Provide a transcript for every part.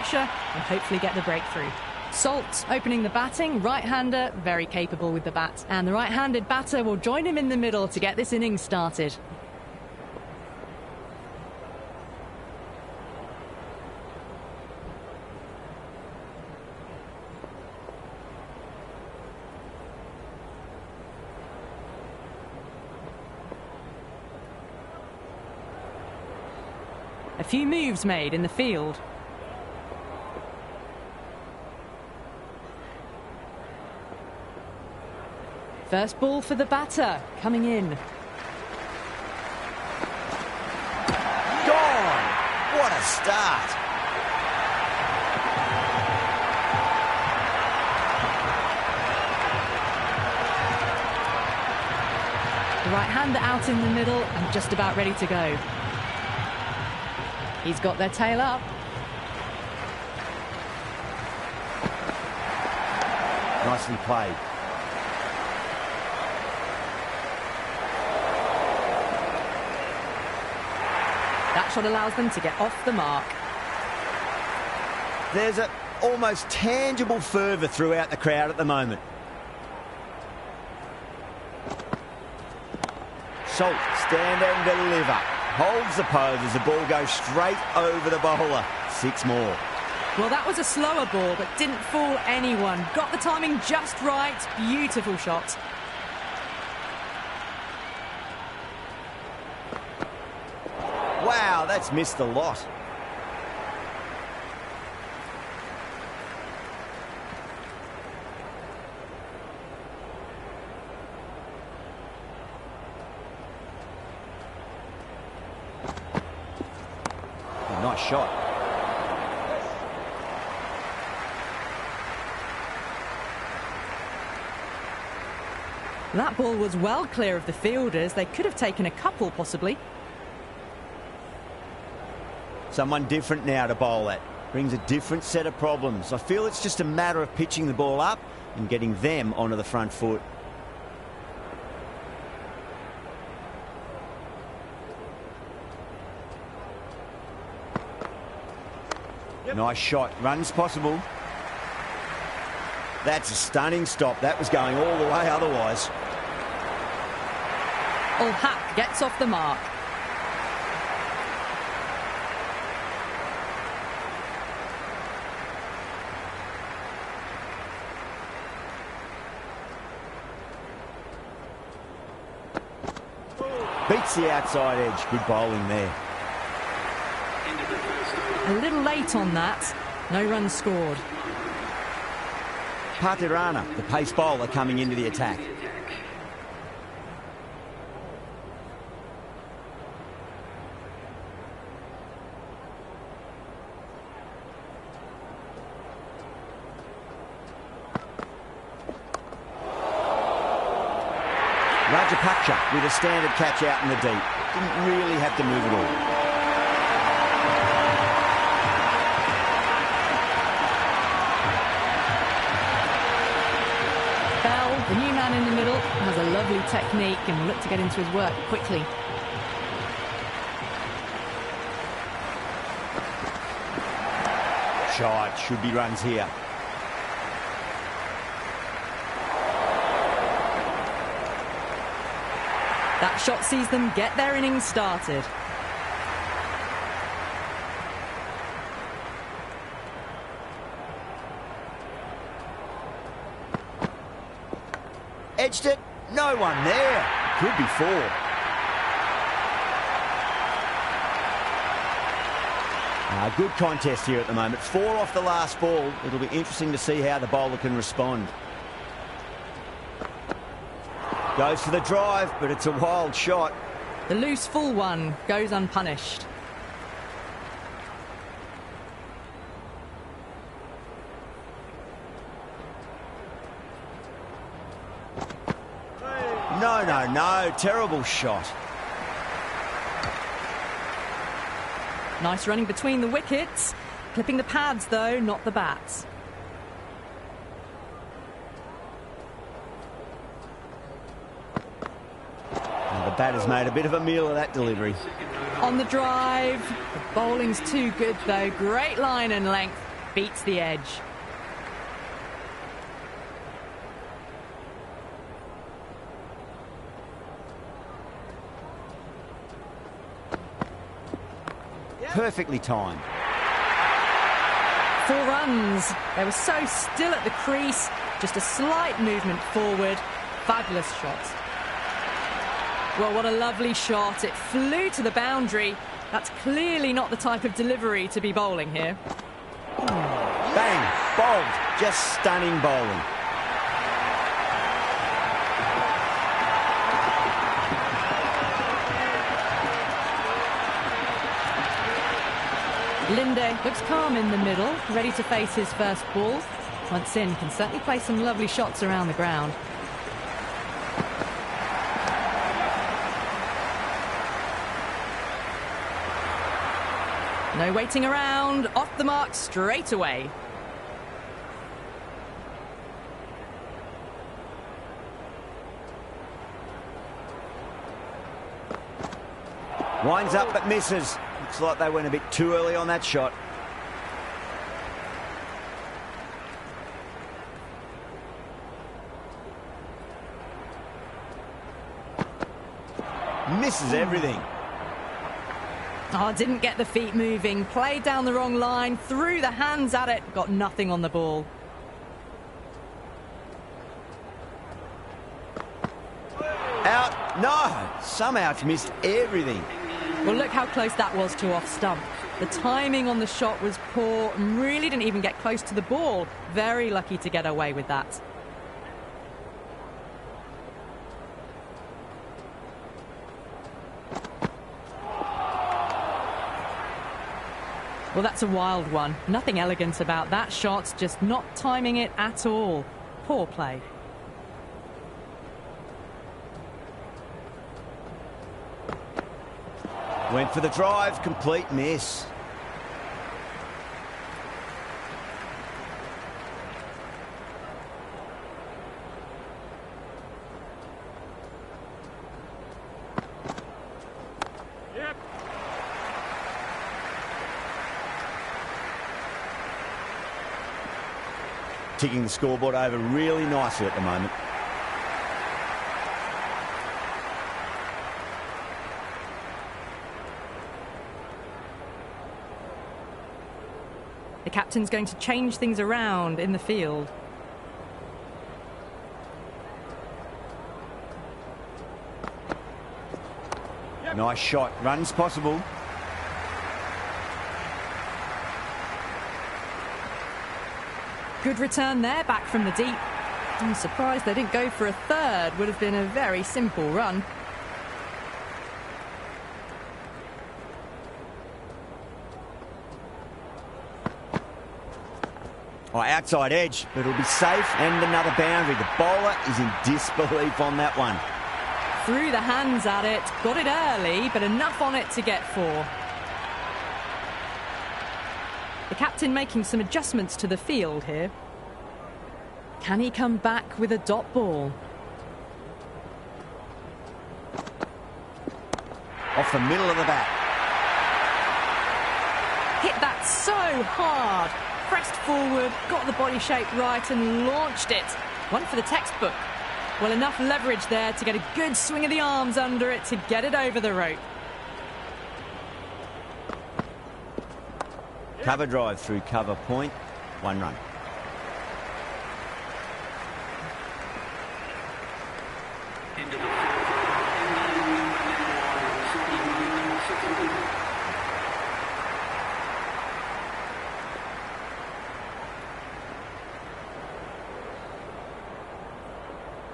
pressure and hopefully get the breakthrough. Salt opening the batting, right-hander, very capable with the bat. And the right-handed batter will join him in the middle to get this innings started. A few moves made in the field. First ball for the batter, coming in. Gone! What a start! The right-hander out in the middle and just about ready to go. He's got their tail up. Nicely played. That shot allows them to get off the mark. There's an almost tangible fervour throughout the crowd at the moment. Salt, stand and deliver. Holds the pose as the ball goes straight over the bowler. 6 more. Well, that was a slower ball, but didn't fool anyone. Got the timing just right. Beautiful shot. Wow, that's missed a lot. Nice shot. That ball was well clear of the fielders. They could have taken a couple, possibly. Someone different now to bowl at. Brings a different set of problems. I feel it's just a matter of pitching the ball up and getting them onto the front foot. Nice shot. Runs possible. That's a stunning stop. That was going all the way otherwise. Ul Haq gets off the mark. Beats the outside edge. Good bowling there. A little late on that. No runs scored. Patirana, the pace bowler, coming into the attack. Rajapaksa with a standard catch out in the deep. Didn't really have to move at all. The new man in the middle has a lovely technique and will look to get into his work quickly. Shot, should be runs here. That shot sees them get their innings started. Edged it. No one there. Could be 4. Good contest here at the moment. 4 off the last ball. It'll be interesting to see how the bowler can respond. Goes for the drive, but it's a wild shot. The loose full one goes unpunished. No. Terrible shot. Nice running between the wickets. Clipping the pads, though, not the bats. The batter's made a bit of a meal of that delivery. On the drive. The bowling's too good, though. Great line and length. beats the edge. Perfectly timed. 4 runs. They were so still at the crease. Just a slight movement forward. Fabulous shot. Well, what a lovely shot. It flew to the boundary. That's clearly not the type of delivery to be bowling here. Bang! Bowled. Just stunning bowling. Linde looks calm in the middle, ready to face his first ball. Once in, can certainly play some lovely shots around the ground. No waiting around, off the mark straight away. Winds up but misses. Looks like they went a bit too early on that shot. Misses everything. Oh, didn't get the feet moving. Played down the wrong line, threw the hands at it, got nothing on the ball. Out. No! Somehow it's missed everything. Well, look how close that was to off stump. The timing on the shot was poor and really didn't even get close to the ball. Very lucky to get away with that. Well, that's a wild one. Nothing elegant about that shot, just not timing it at all. Poor play. Went for the drive, complete miss. Yep. Ticking the scoreboard over really nicely at the moment. The captain's going to change things around in the field. Yep. Nice shot. Runs possible. Good return there, back from the deep. I'm surprised they didn't go for a third. Would have been a very simple run. Oh, outside edge, but it'll be safe and another boundary. The bowler is in disbelief on that one. Threw the hands at it, got it early, but enough on it to get 4. The captain making some adjustments to the field here. Can he come back with a dot ball? Off the middle of the bat. Hit that so hard. Pressed forward, got the body shape right and launched it. One for the textbook. Well, enough leverage there to get a good swing of the arms under it to get it over the rope. Cover drive through cover point. 1 run.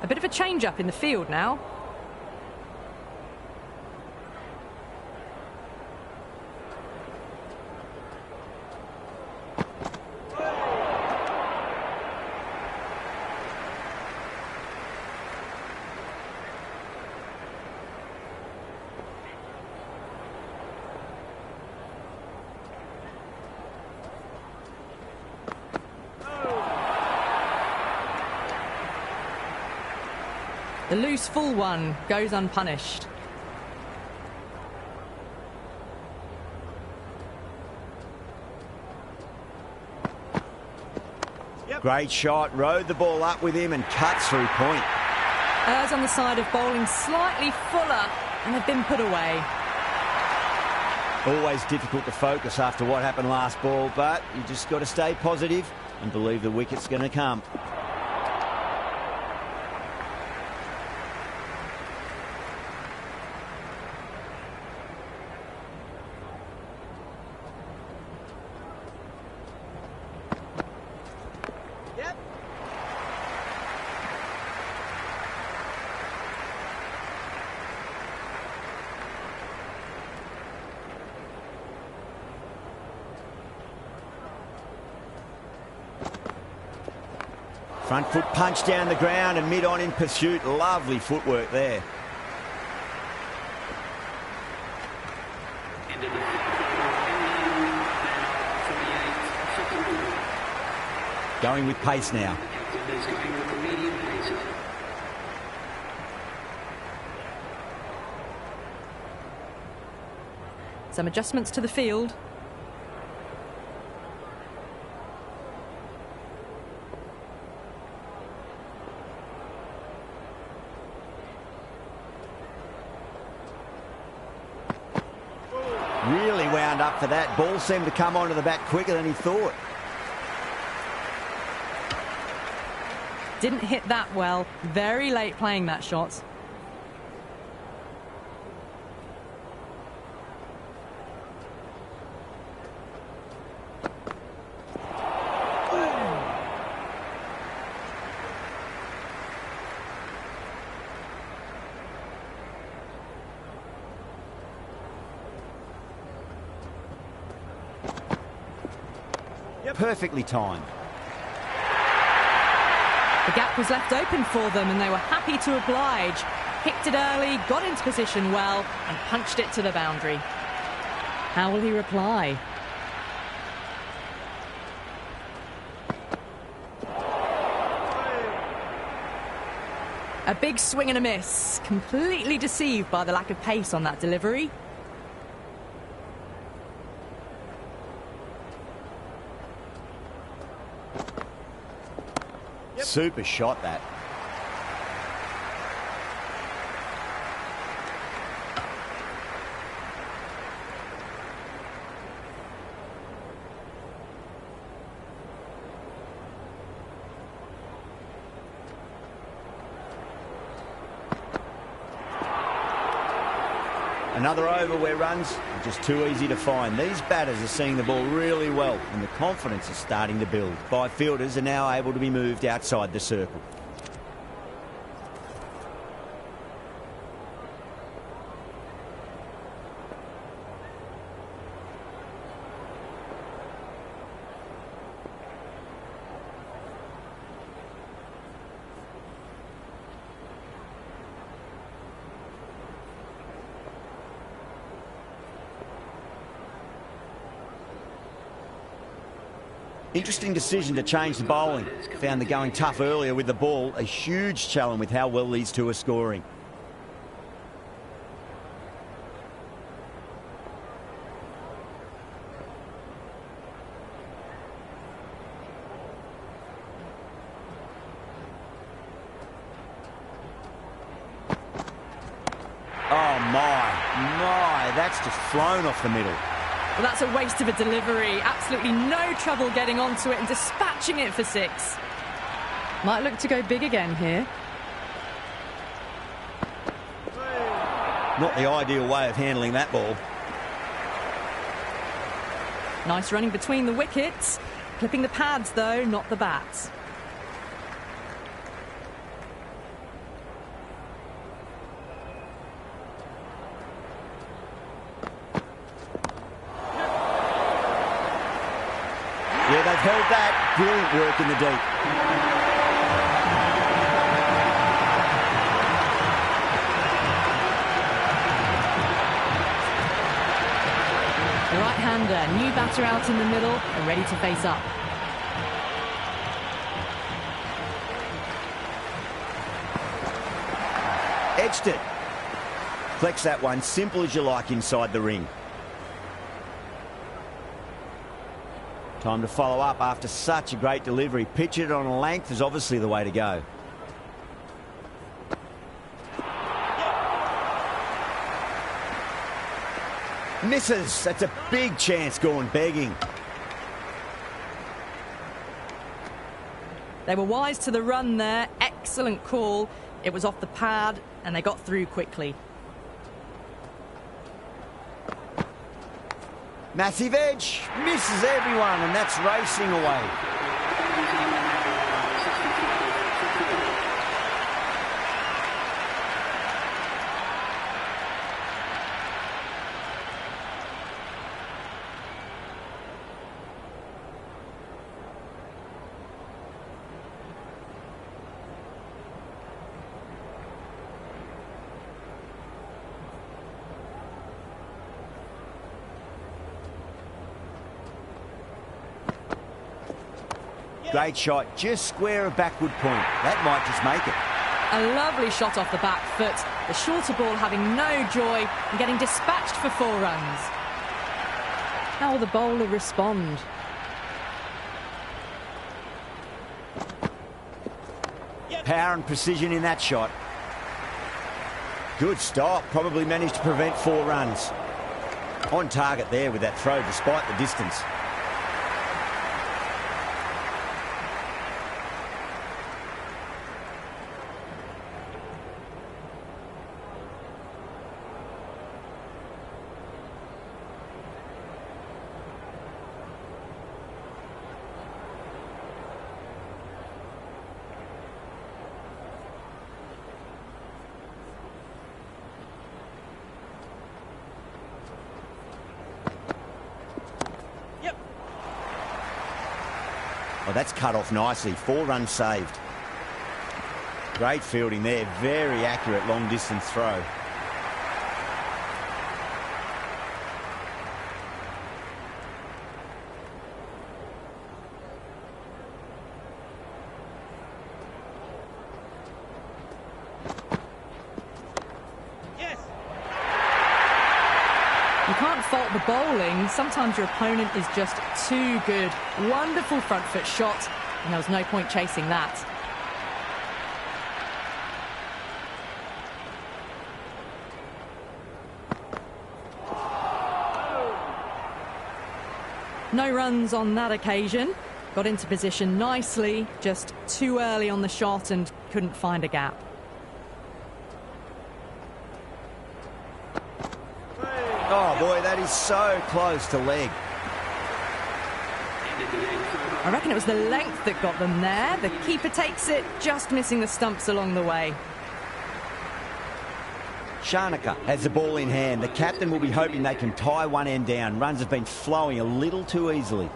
A bit of a change-up in the field now. The loose full one goes unpunished. Great shot, rode the ball up with him and cuts through point. Errs on the side of bowling slightly fuller and have been put away. Always difficult to focus after what happened last ball, but you just got to stay positive and believe the wicket's going to come. Front foot punch down the ground and mid-on in pursuit. Lovely footwork there. Going with pace now. Some adjustments to the field. Really wound up for that. Ball seemed to come onto the bat quicker than he thought. Didn't hit that well. Very late playing that shot. Perfectly timed. The gap was left open for them and they were happy to oblige. Picked it early, got into position well and punched it to the boundary. How will he reply? A big swing and a miss. Completely deceived by the lack of pace on that delivery. Super shot that. Another over where runs are just too easy to find. These batters are seeing the ball really well and the confidence is starting to build. 5 fielders are now able to be moved outside the circle. Interesting decision to change the bowling. Found the going tough earlier with the ball. A huge challenge with how well these two are scoring. Oh my, that's just flown off the middle. Well, that's a waste of a delivery. Absolutely no trouble getting onto it and dispatching it for 6. Might look to go big again here. Not the ideal way of handling that ball. Nice running between the wickets. Clipping the pads, though, not the bats. Yeah, they've held that. Brilliant work in the deep. The right-hander, new batter out in the middle and ready to face up. Edged it. Flex that one, simple as you like inside the ring. Time to follow up after such a great delivery. Pitch it on a length is obviously the way to go. Misses. That's a big chance going begging. They were wise to the run there. Excellent call. It was off the pad and they got through quickly. Massive edge. Misses everyone, and that's racing away. Great shot, just square of backward point. That might just make it. A lovely shot off the back foot. The shorter ball having no joy and getting dispatched for 4 runs. How will the bowler respond? Power and precision in that shot. Good stop. Probably managed to prevent 4 runs. On target there with that throw despite the distance. Oh, that's cut off nicely. 4 runs saved. Great fielding there. Very accurate long distance throw. You can't fault the bowling. Sometimes your opponent is just too good. Wonderful front foot shot, and there was no point chasing that. No runs on that occasion. Got into position nicely, just too early on the shot and couldn't find a gap. Oh boy, that is so close to leg. I reckon it was the length that got them there. The keeper takes it, just missing the stumps along the way. Shanaka has the ball in hand. The captain will be hoping they can tie one end down. Runs have been flowing a little too easily.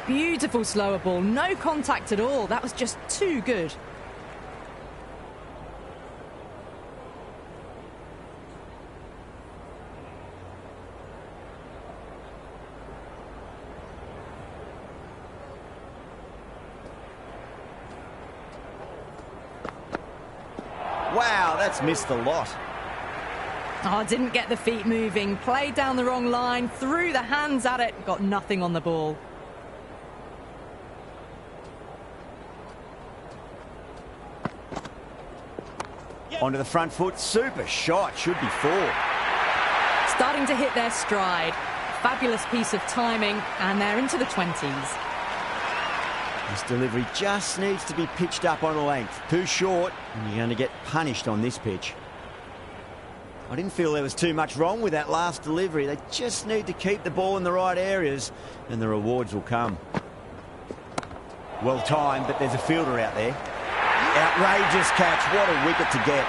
Beautiful slower ball, no contact at all. That was just too good. Wow, that's missed a lot. Oh, didn't get the feet moving. Played down the wrong line, threw the hands at it, got nothing on the ball. Onto the front foot, super shot, should be 4. Starting to hit their stride. Fabulous piece of timing, and they're into the 20s. This delivery just needs to be pitched up on a length. Too short, and you're going to get punished on this pitch. I didn't feel there was too much wrong with that last delivery. They just need to keep the ball in the right areas, and the rewards will come. Well timed, but there's a fielder out there. Outrageous catch. What a wicket to get.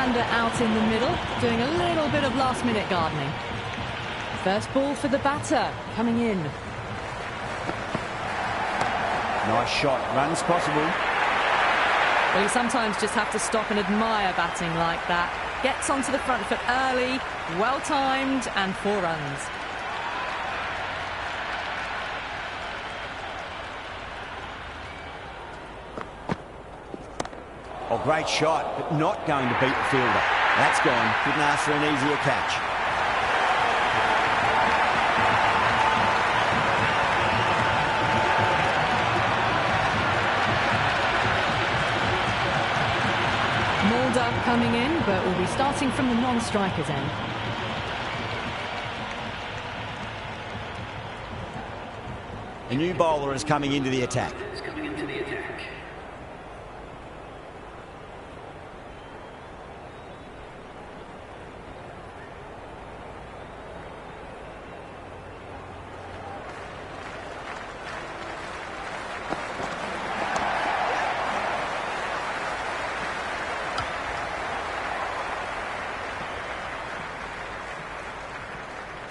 left-hander out in the middle, doing a little bit of last-minute gardening. First ball for the batter, coming in. Nice shot, runs possible. Well, you sometimes just have to stop and admire batting like that. Gets onto the front foot early, well-timed, and 4 runs. Oh, great shot, but not going to beat the fielder. That's gone. Couldn't ask for an easier catch. Mulder coming in, but will be starting from the non-strikers end. A new bowler is coming into the attack.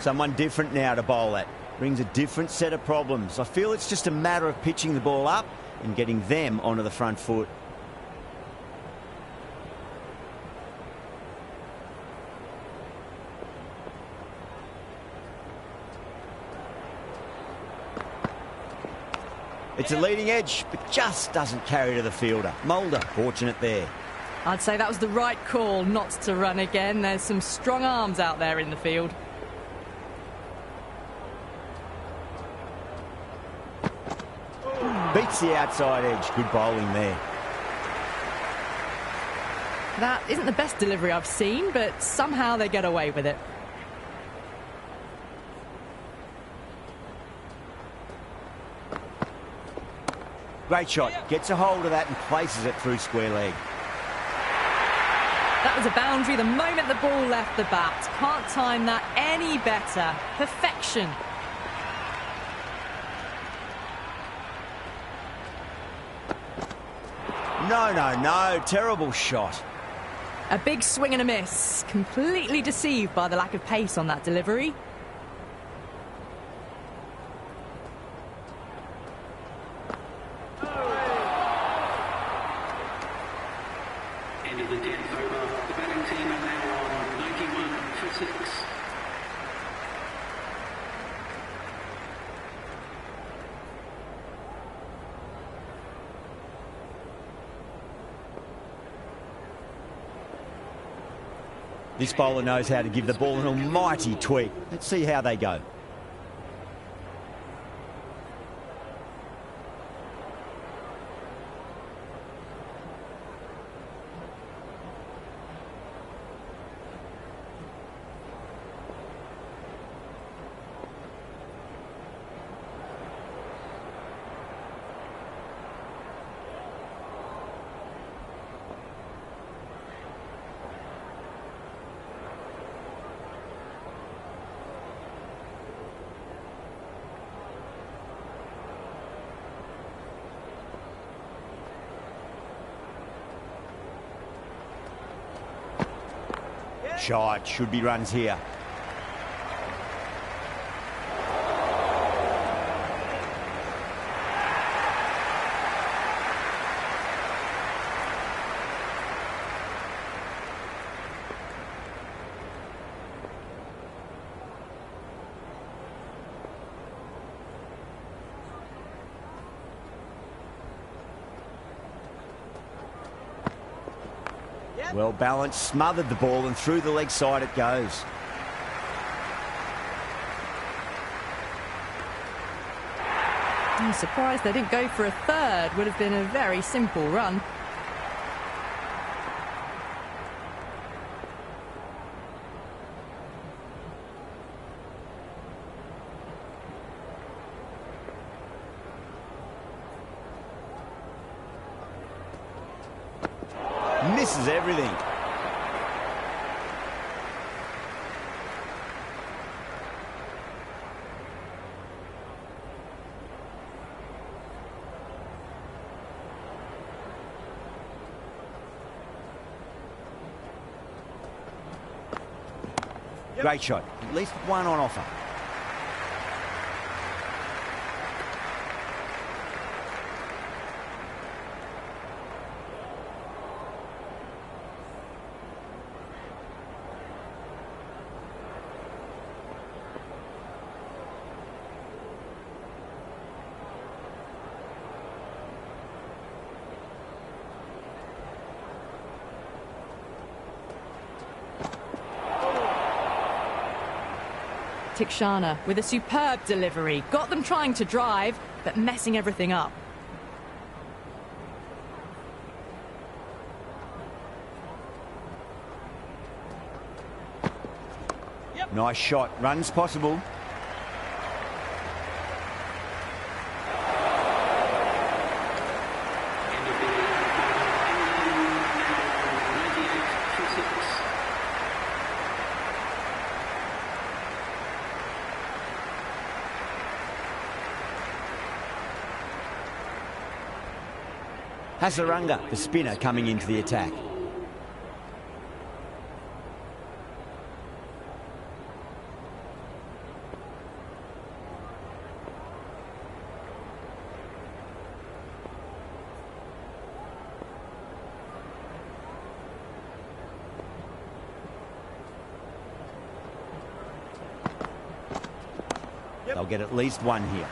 Someone different now to bowl at. Brings a different set of problems. I feel it's just a matter of pitching the ball up and getting them onto the front foot. It's a leading edge, but just doesn't carry to the fielder. Mulder, fortunate there. I'd say that was the right call not to run again. There's some strong arms out there in the field. Beats the outside edge. Good bowling there. That isn't the best delivery I've seen, but somehow they get away with it. Great shot. Gets a hold of that and places it through square leg. That was a boundary the moment the ball left the bat. Can't time that any better. Perfection. No. Terrible shot. A big swing and a miss. Completely deceived by the lack of pace on that delivery. End of the 10th over. The batting team are now on 91 for 6. This bowler knows how to give the ball an almighty tweak. Let's see how they go. Shot, should be runs here. Well balanced, smothered the ball and through the leg side it goes. I'm surprised they didn't go for a third. Would have been a very simple run. Misses everything. Great shot. At least one on offer. Tikshana with a superb delivery. Got them trying to drive, but messing everything up. Nice shot. Runs possible. Hasaranga, the spinner, coming into the attack. They'll get at least one here.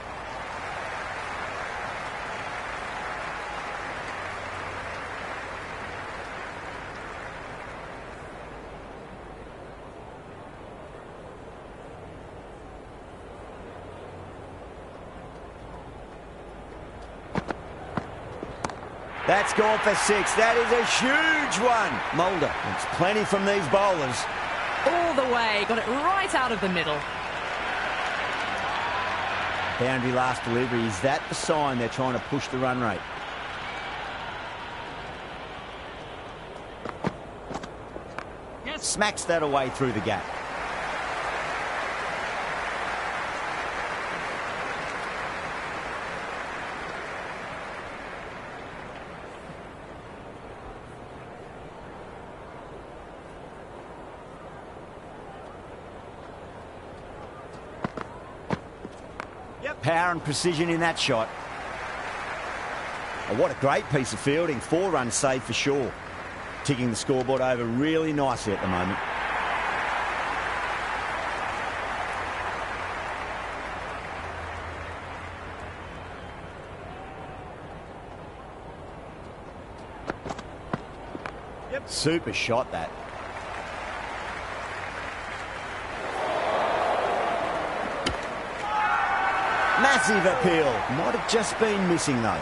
That's gone for 6. That is a huge one. Mulder wants plenty from these bowlers. All the way, got it right out of the middle. Boundary last delivery. Is that the sign they're trying to push the run rate? Yes. Smacks that away through the gap. Power and precision in that shot. Oh, what a great piece of fielding. 4 runs saved for sure. Ticking the scoreboard over really nicely at the moment. Yep. Super shot that. Massive appeal. Might have just been missing though.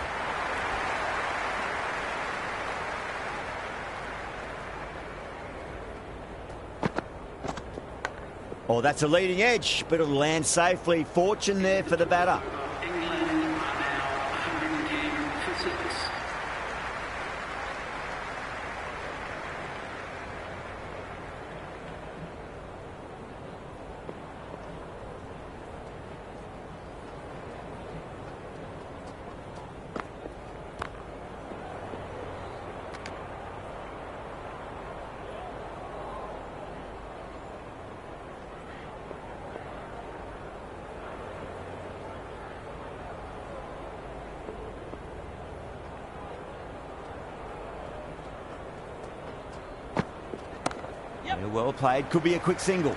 Oh, that's a leading edge, but it'll land safely. Fortune there for the batter. England are now 110 for 6. Well played. Could be a quick single.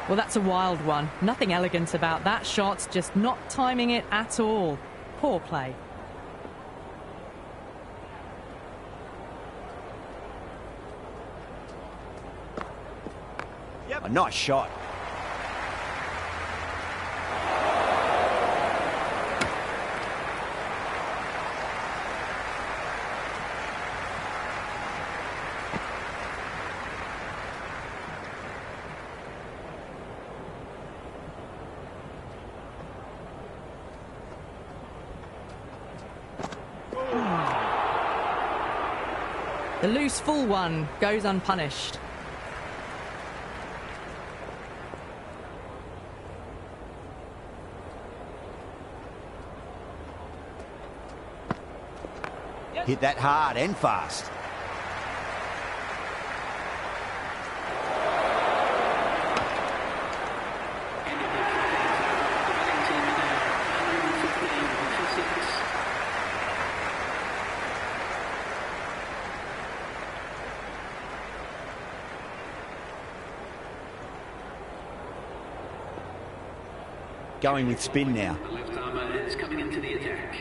Well, that's a wild one. Nothing elegant about that shot, just not timing it at all. Poor play. Yep. A nice shot. The loose full one goes unpunished. Hit that hard and fast. Going with spin now. The left armour is coming into the attack.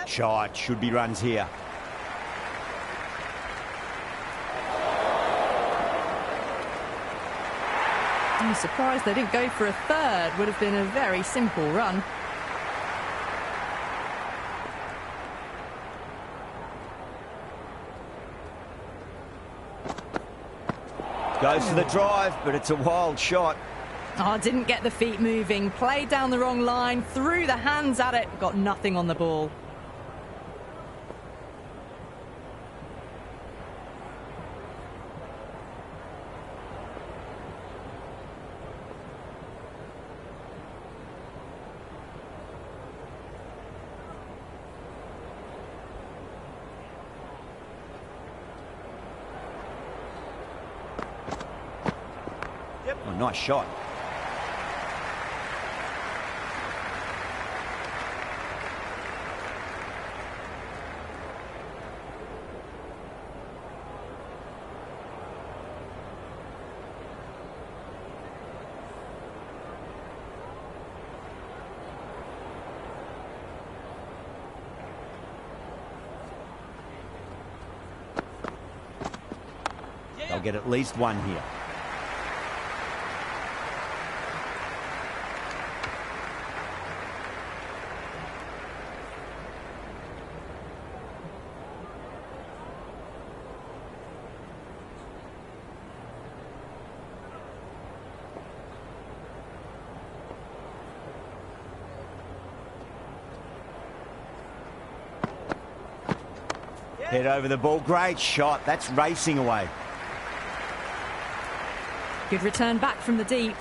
Shot, should be runs here. I'm surprised they didn't go for a third. Would have been a very simple run. Goes for the drive, but it's a wild shot. Oh, didn't get the feet moving. Played down the wrong line. Threw the hands at it. Got nothing on the ball. Oh, nice shot. They'll get at least one here. Head over the ball. Great shot. That's racing away. Good return back from the deep.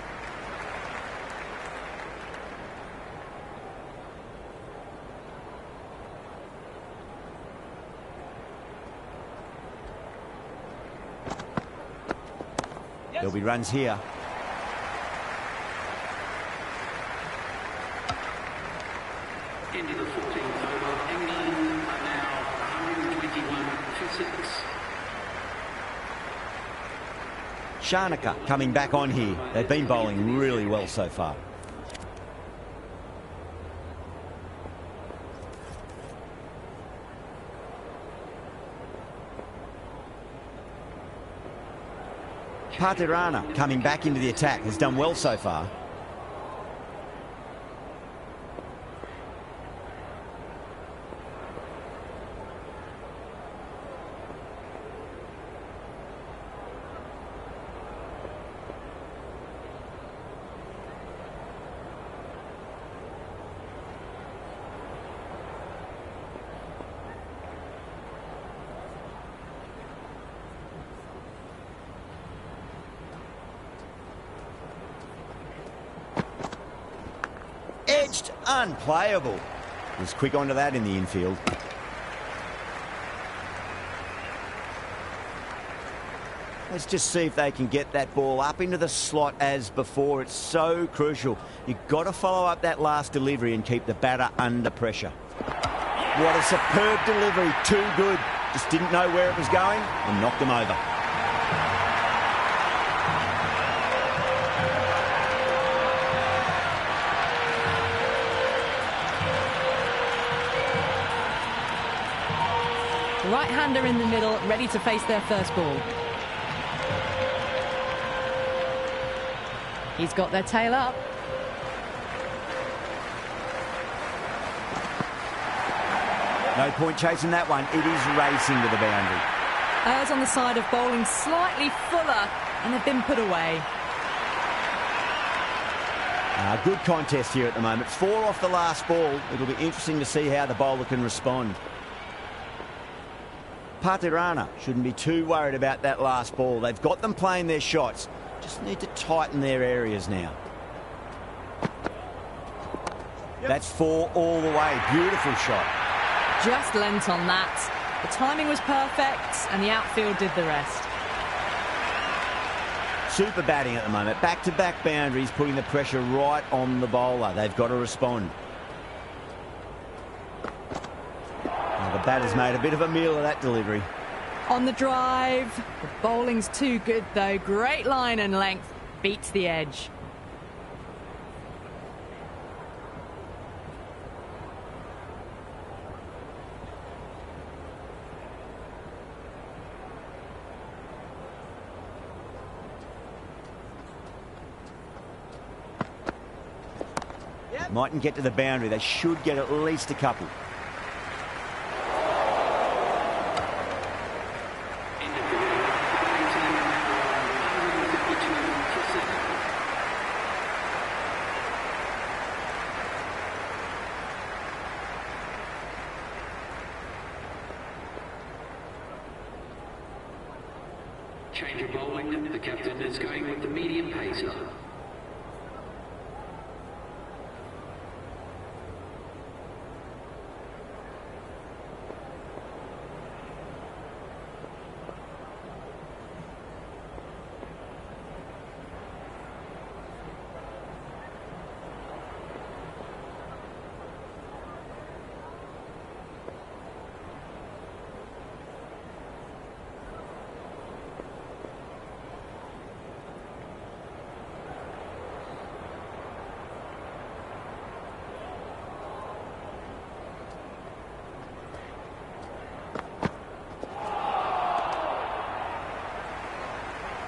There'll be runs here. Into the 14th over. England are now 121 for 6. Shanaka coming back on here. They've been bowling really well so far. Patirana coming back into the attack has done well so far. Edged, unplayable. Was quick onto that in the infield. Let's just see if they can get that ball up into the slot as before. It's so crucial. You've got to follow up that last delivery and keep the batter under pressure. What a superb delivery. Too good. Just didn't know where it was going and knocked them over. Right-hander in the middle, ready to face their first ball. He's got their tail up. No point chasing that one. It is racing to the boundary. Errs on the side of bowling slightly fuller, and they've been put away. Good contest here at the moment. 4 off the last ball. It'll be interesting to see how the bowler can respond. Patirana shouldn't be too worried about that last ball. They've got them playing their shots. Just need to tighten their areas now. That's 4 all the way. Beautiful shot. Just lent on that. The timing was perfect, and the outfield did the rest. Super batting at the moment. Back-to-back boundaries, putting the pressure right on the bowler. They've got to respond. Well, the batter's made a bit of a meal of that delivery. On the drive. The bowling's too good, though. Great line and length. Beats the edge. Mightn't get to the boundary. They should get at least a couple. Change of bowling. The captain is going with the medium pacer.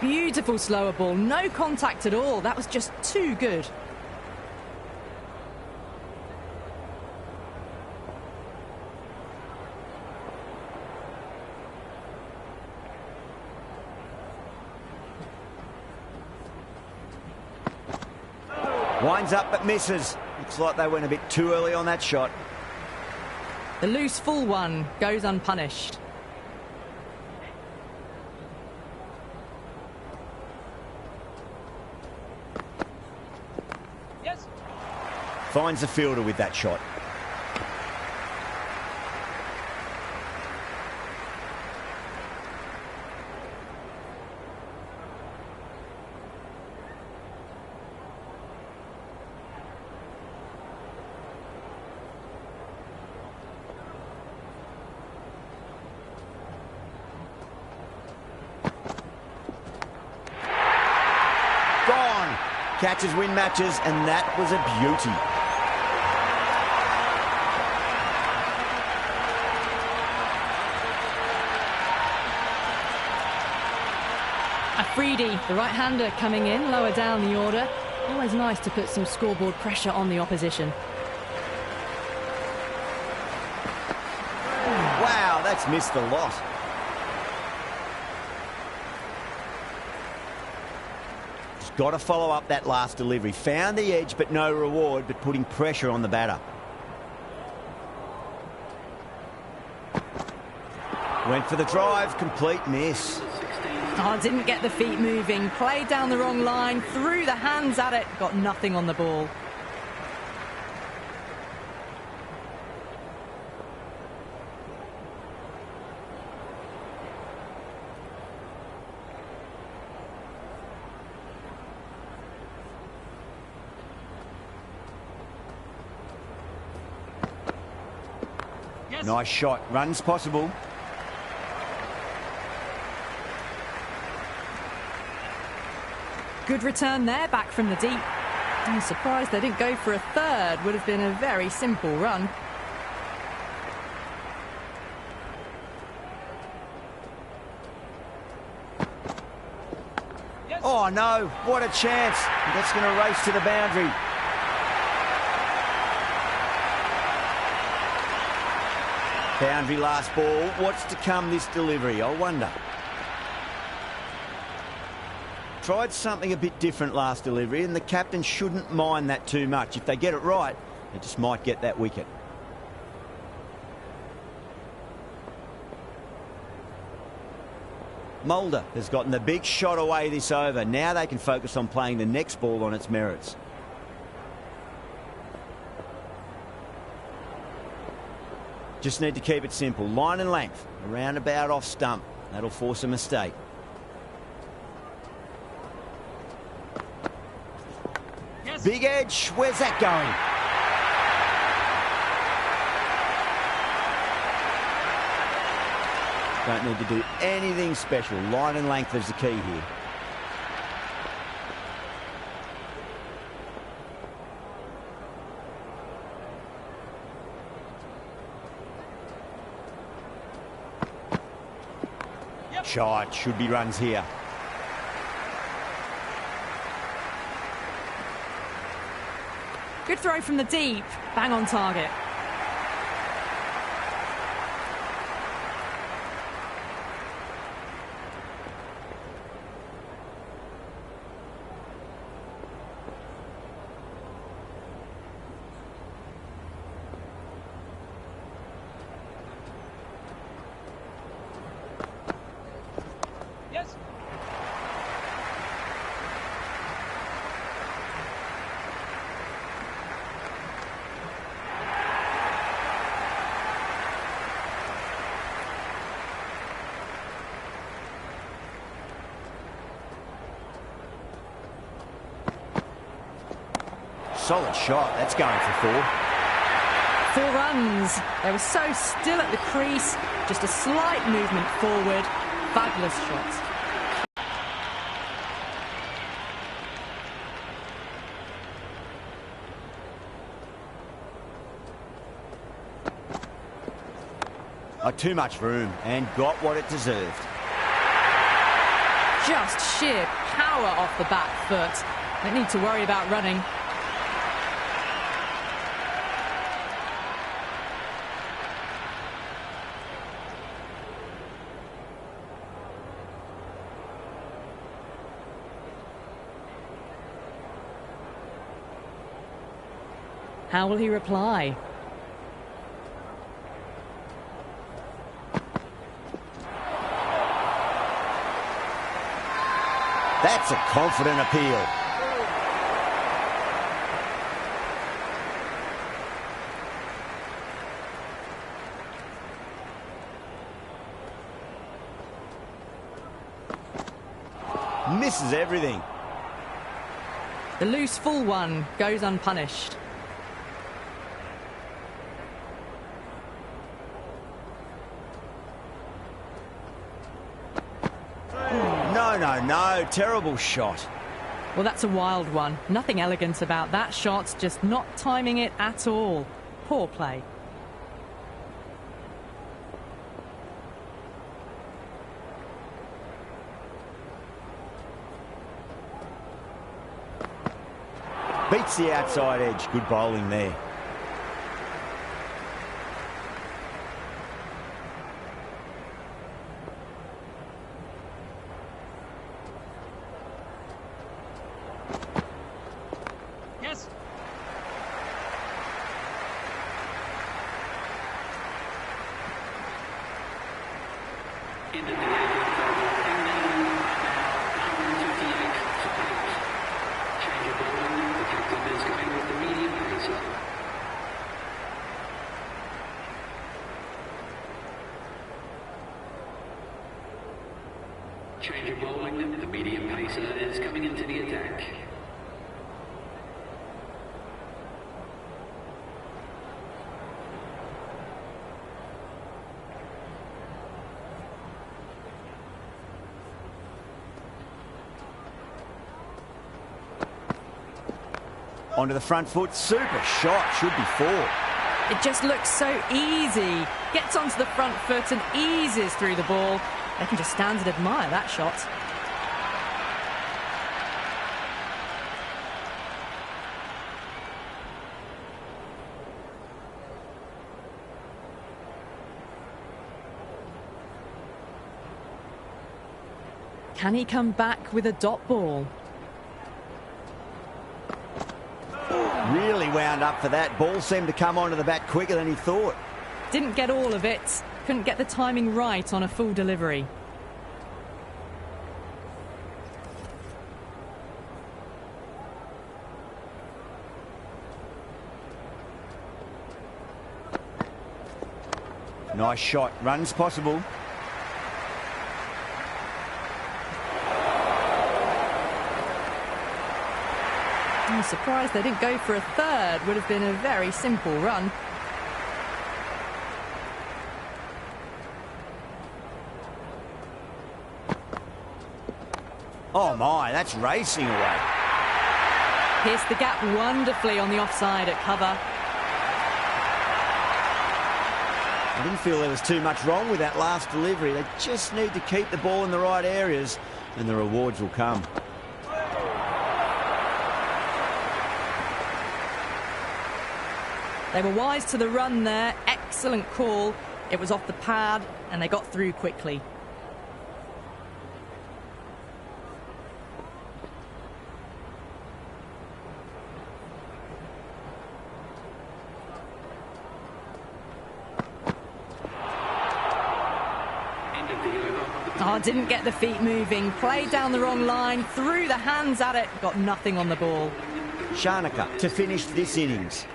Beautiful slower ball, no contact at all. That was just too good. Winds up but misses. Looks like they went a bit too early on that shot. The loose full one goes unpunished. Finds the fielder with that shot. Gone. Catches win matches, and that was a beauty. Afridi, the right-hander, coming in lower down the order. Always nice to put some scoreboard pressure on the opposition. Wow, that's missed a lot. Just got to follow up that last delivery. Found the edge, but no reward, but putting pressure on the batter. Went for the drive, complete miss. Oh, didn't get the feet moving, played down the wrong line, threw the hands at it, got nothing on the ball. Yes. Nice shot, runs possible. Good return there, back from the deep. I'm surprised they didn't go for a third. Would have been a very simple run. Yes. Oh no, what a chance. That's going to race to the boundary. Boundary last ball. What's to come this delivery, I wonder. Tried something a bit different last delivery, and the captain shouldn't mind that too much. If they get it right, they just might get that wicket. Mulder has gotten the big shot away this over. Now they can focus on playing the next ball on its merits. Just need to keep it simple. Line and length. Around about off stump. That'll force a mistake. Yes. Big edge. Where's that going? Don't need to do anything special. Line and length is the key here. Yep. Shot. Should be runs here. Good throw from the deep. Bang on target. Solid shot. That's going for 4. 4 runs. They were so still at the crease. Just a slight movement forward. Fabulous shot. Too much room and got what it deserved. Just sheer power off the back foot. Don't need to worry about running. How will he reply? That's a confident appeal. Misses everything. The loose full one goes unpunished. No, terrible shot. Well, that's a wild one. Nothing elegant about that shot, just not timing it at all. Poor play. Beats the outside edge. Good bowling there. Into the 18th over. England now 158 for 8. Change of bowling. The captain is going with the medium pacer. Change of bowling. The medium pacer is coming into the attack. Onto the front foot. Super shot. Should be 4. It just looks so easy. Gets onto the front foot and eases through the ball. They can just stand and admire that shot. Can he come back with a dot ball? Really wound up for that. Ball seemed to come onto the bat quicker than he thought. Didn't get all of it. Couldn't get the timing right on a full delivery. Nice shot. Runs possible. I'm surprised they didn't go for a third. Would have been a very simple run. Oh my, that's racing away. Pierced the gap wonderfully on the offside at cover. I didn't feel there was too much wrong with that last delivery. They just need to keep the ball in the right areas and the rewards will come. They were wise to the run there. Excellent call. It was off the pad and they got through quickly. Oh, didn't get the feet moving. Played down the wrong line, threw the hands at it, got nothing on the ball. Shanaka to finish this innings.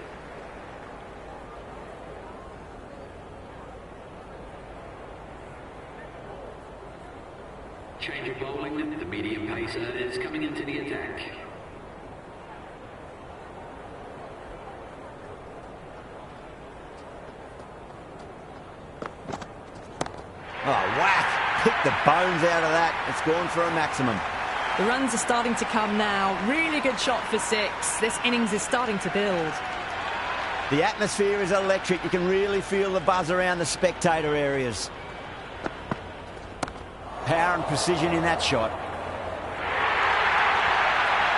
Change of bowling. The medium pacer is coming into the attack. Oh, whack! Picked the bones out of that. It's gone for a maximum. The runs are starting to come now. Really good shot for 6. This innings is starting to build. The atmosphere is electric. You can really feel the buzz around the spectator areas. Power and precision in that shot.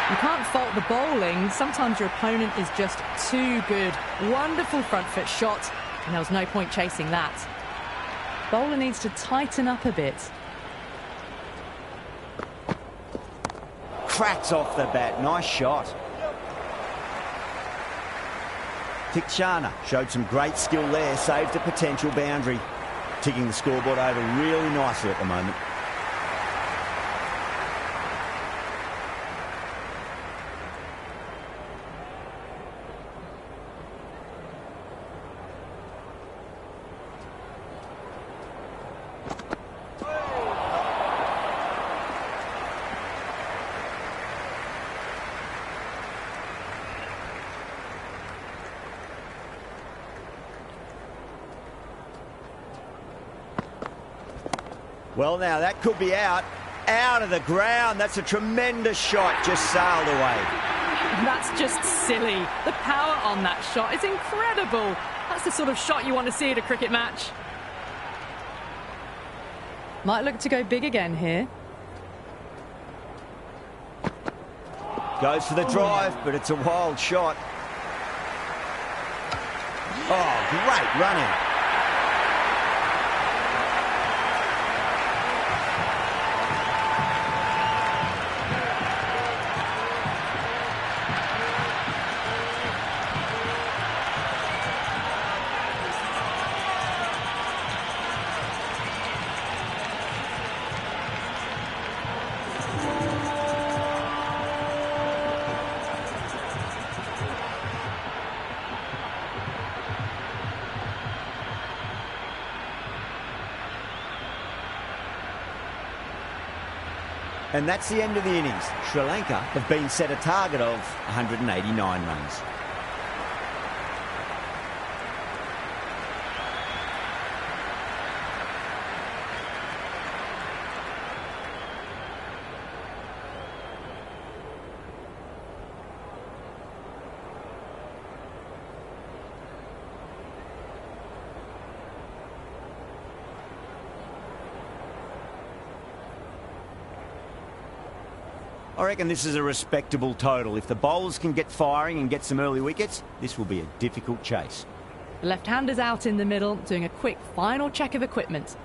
You can't fault the bowling. Sometimes your opponent is just too good. Wonderful front foot shot, and there was no point chasing that. Bowler needs to tighten up a bit. Cracks off the bat. Nice shot. Tikshana showed some great skill there. Saved a potential boundary. Ticking the scoreboard over really nicely at the moment. Well, now that could be out of the ground. That's a tremendous shot, just sailed away. That's just silly. The power on that shot is incredible. That's the sort of shot you want to see at a cricket match. Might look to go big again here. Goes for the drive, but it's a wild shot. Oh, great running. And that's the end of the innings. Sri Lanka have been set a target of 189 runs. I reckon this is a respectable total. If the bowlers can get firing and get some early wickets, this will be a difficult chase. The left-hander's out in the middle, doing a quick final check of equipment.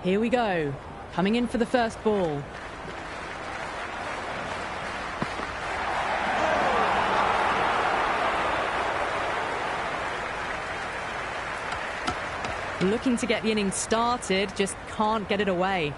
Here we go. Coming in for the first ball. Looking to get the innings started, just can't get it away.